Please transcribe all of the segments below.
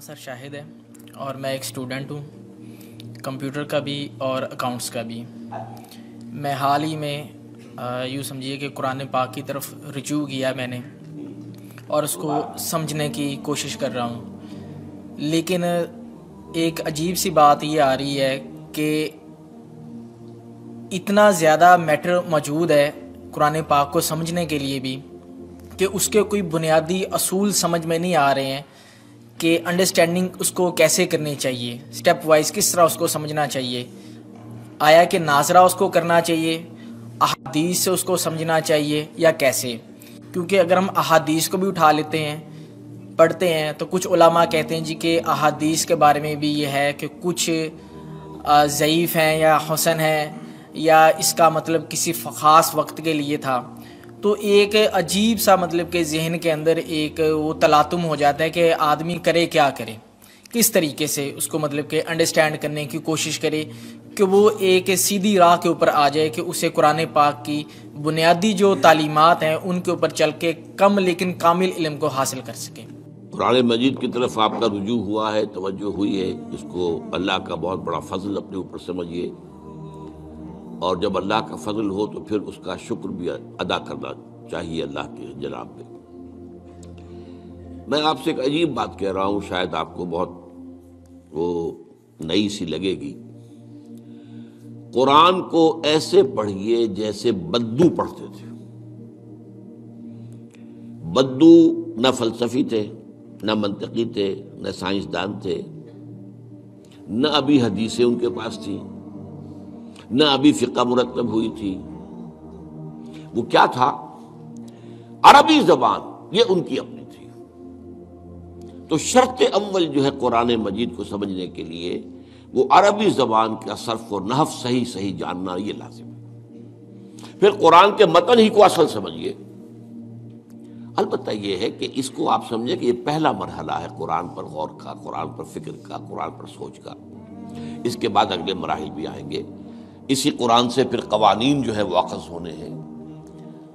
سر شاہد ہے اور میں ایک اسٹوڈنٹ ہوں، کمپیوٹر کا بھی اور اکاؤنٹس کا بھی۔ میں حال ہی میں یوں سمجھیے کہ قرآن پاک کی طرف رجوع کیا میں نے اور اس کو سمجھنے کی کوشش کر رہا ہوں، لیکن ایک عجیب سی بات یہ آ رہی ہے کہ اتنا زیادہ میٹر موجود ہے قرآن پاک کو سمجھنے کے لیے بھی کہ اس کے کوئی بنیادی اصول سمجھ میں نہیں آ رہے ہیں کہ انڈرسٹینڈنگ اس کو کیسے کرنی چاہیے، سٹیپ وائز کس طرح اس کو سمجھنا چاہیے، آیا کہ ناظرہ اس کو کرنا چاہیے، احادیث سے اس کو سمجھنا چاہیے یا کیسے۔ کیونکہ اگر ہم احادیث کو بھی اٹھا لیتے ہیں پڑھتے ہیں تو کچھ علماء کہتے ہیں جی کہ احادیث کے بارے میں بھی یہ ہے کہ کچھ ضعیف ہیں یا حسن ہیں یا اس کا مطلب کسی خاص وقت کے لیے تھا۔ تو ایک عجیب سا مطلب کہ ذہن کے اندر ایک وہ تلاطم ہو جاتا ہے کہ آدمی کرے کیا کرے، کس طریقے سے اس کو مطلب کہ انڈرسٹینڈ کرنے کی کوشش کرے کہ وہ ایک سیدھی راہ کے اوپر آ جائے کہ اسے قرآن پاک کی بنیادی جو تعلیمات ہیں ان کے اوپر چل کے کم لیکن کامل علم کو حاصل کر سکے۔ قرآن مجید کی طرف آپ کا رجوع ہوا ہے، توجہ ہوئی ہے، اس کو اللہ کا بہت بڑا فضل اپنے اوپر سمجھیے، اور جب اللہ کا فضل ہو تو پھر اس کا شکر بھی ادا کرنا چاہیے اللہ کے جناب میں۔ میں آپ سے ایک عجیب بات کہہ رہا ہوں، شاید آپ کو بہت وہ نئی سی لگے گی۔ قرآن کو ایسے پڑھیے جیسے بدو پڑھتے تھے۔ بدو نہ فلسفی تھے، نہ منطقی تھے، نہ سائنسدان تھے، نہ ابھی حدیثیں ان کے پاس تھی، نہ ابھی فقہ مرتب ہوئی تھی۔ وہ کیا تھا؟ عربی زبان یہ ان کی اپنی تھی۔ تو شرط اول جو ہے قرآن مجید کو سمجھنے کے لیے وہ عربی زبان کا صرف و نحو صحیح جاننا یہ لازم ہے۔ پھر قرآن کے متن ہی کو اصل سمجھیے۔ البتہ یہ ہے کہ اس کو آپ سمجھیں کہ یہ پہلا مرحلہ ہے قرآن پر غور کا، قرآن پر فکر کا، قرآن پر سوچ کا۔ اس کے بعد اگلے مراحل بھی آئیں گے۔ اسی قرآن سے پھر قوانین جو ہے واقف ہونے ہیں۔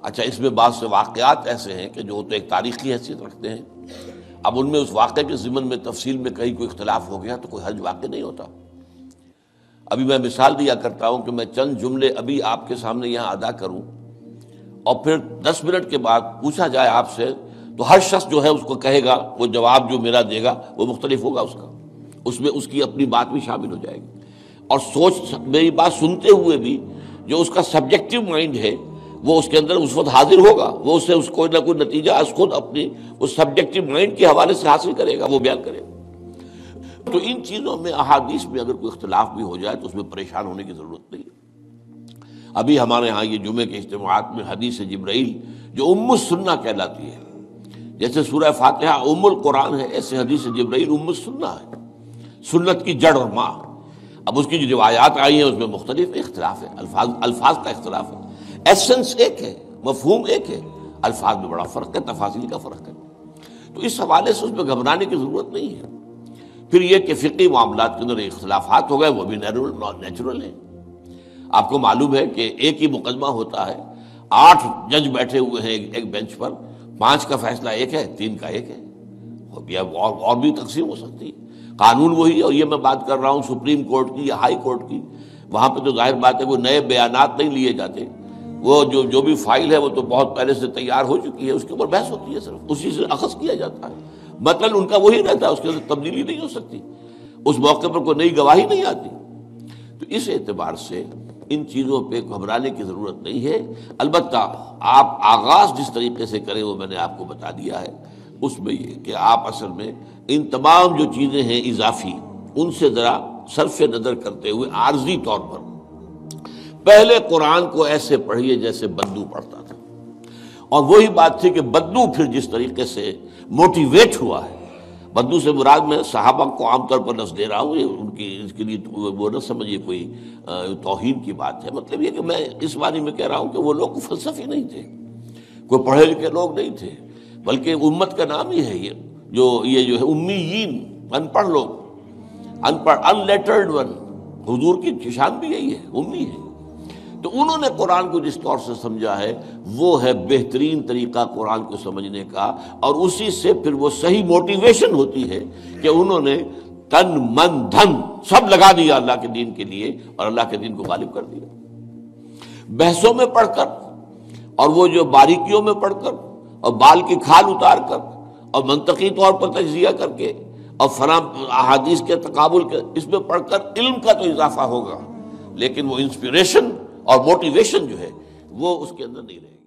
اچھا، اس میں بعض سے واقعات ایسے ہیں کہ جو تو ایک تاریخی حیثیت رکھتے ہیں، اب ان میں اس واقعے کے ضمن میں تفصیل میں کہیں کوئی اختلاف ہو گیا تو کوئی حرج واقع نہیں ہوتا۔ ابھی میں مثال دیا کرتا ہوں کہ میں چند جملے ابھی آپ کے سامنے یہاں ادا کروں اور پھر 10 منٹ کے بعد پوچھا جائے آپ سے تو ہر شخص جو ہے اس کو کہے گا، وہ جواب جو میرا دے گا وہ مختلف ہوگا، اس کا اس میں اس کی اپنی بات بھی شامل ہو جائے گی۔ اور سوچ میری بات سنتے ہوئے بھی جو اس کا سبجیکٹو مائنڈ ہے وہ اس کے اندر اس وقت حاضر ہوگا، وہ اس سے اس کوئی نہ کوئی نتیجہ از خود اپنی اس سبجیکٹو مائنڈ کے حوالے سے حاصل کرے گا، وہ بیان کرے گا۔ تو ان چیزوں میں احادیث میں اگر کوئی اختلاف بھی ہو جائے تو اس میں پریشان ہونے کی ضرورت نہیں ہے۔ ابھی ہمارے ہاں یہ جمعے کے اجتماعات میں حدیث جبرائیل جو ام السنہ کہلاتی ہے، جیسے سورہ فاتحہ ام القرآن ہے، ایسے حدیث جبرائیل ام السنہ ہے، سنت کی جڑ اور ماں۔ اب اس کی جو روایات آئی ہیں اس میں مختلف اختلاف ہے، الفاظ کا اختلاف ہے، ایسنس ایک ہے، مفہوم ایک ہے، الفاظ میں بڑا فرق ہے، تفاصیل کا فرق ہے۔ تو اس حوالے سے اس میں گھبرانے کی ضرورت نہیں ہے۔ پھر یہ کہ فقہی معاملات کے اندر اختلافات ہو گئے، وہ بھی نیچرل ہیں۔ آپ کو معلوم ہے کہ ایک ہی مقدمہ ہوتا ہے، 8 جج بیٹھے ہوئے ہیں ایک بینچ پر، 5 کا فیصلہ ایک ہے، 3 کا ایک ہے، اور بھی تقسیم ہو سکتی ہے۔ قانون وہی، اور یہ میں بات کر رہا ہوں سپریم کورٹ کی یا ہائی کورٹ کی، وہاں پہ تو ظاہر بات ہے کوئی نئے بیانات نہیں لیے جاتے، وہ جو بھی فائل ہے وہ تو بہت پہلے سے تیار ہو چکی ہے، اس کے اوپر بحث ہوتی ہے، صرف اسی سے اخذ کیا جاتا ہے، مطلب ان کا وہی رہتا ہے، اس کے اندر تبدیلی نہیں ہو سکتی، اس موقع پر کوئی نئی گواہی نہیں آتی۔ تو اس اعتبار سے ان چیزوں پہ گھبرانے کی ضرورت نہیں ہے۔ البتہ آپ آغاز جس طریقے سے کریں وہ میں نے آپ کو بتا دیا ہے، اس میں یہ کہ آپ اصل میں ان تمام جو چیزیں ہیں اضافی، ان سے ذرا صرف نظر کرتے ہوئے عارضی طور پر پہلے قرآن کو ایسے پڑھیے جیسے بدو پڑھتا تھا۔ اور وہی بات تھی کہ بدو پھر جس طریقے سے موٹیویٹ ہوا ہے، بدو سے مراد میں صحابہ کو عام طور پر لفظ دے رہا ہوں، یہ ان کی اس کے لیے وہ نہ سمجھیے کوئی توہین کی بات ہے، مطلب یہ کہ میں اس بارے میں کہہ رہا ہوں کہ وہ لوگ فلسفی نہیں تھے، کوئی پڑھے لکھے لوگ نہیں تھے، بلکہ امت کا نام ہی ہے یہ جو ہے امیین، ان پڑھ لوگ، ان پڑھ، ان لیٹرڈ ون، حضور کی شان بھی یہی ہے، امی ہے۔ تو انہوں نے قرآن کو جس طور سے سمجھا ہے وہ ہے بہترین طریقہ قرآن کو سمجھنے کا، اور اسی سے پھر وہ صحیح موٹیویشن ہوتی ہے کہ انہوں نے تن من دھن سب لگا دیا اللہ کے دین کے لیے اور اللہ کے دین کو غالب کر دیا۔ بحثوں میں پڑھ کر اور وہ جو باریکیوں میں پڑھ کر اور بال کی کھال اتار کر اور منطقی طور پر تجزیہ کر کے اور فلاں احادیث کے تقابل کے اس میں پڑھ کر علم کا تو اضافہ ہوگا، لیکن وہ انسپریشن اور موٹیویشن جو ہے وہ اس کے اندر نہیں رہے گی۔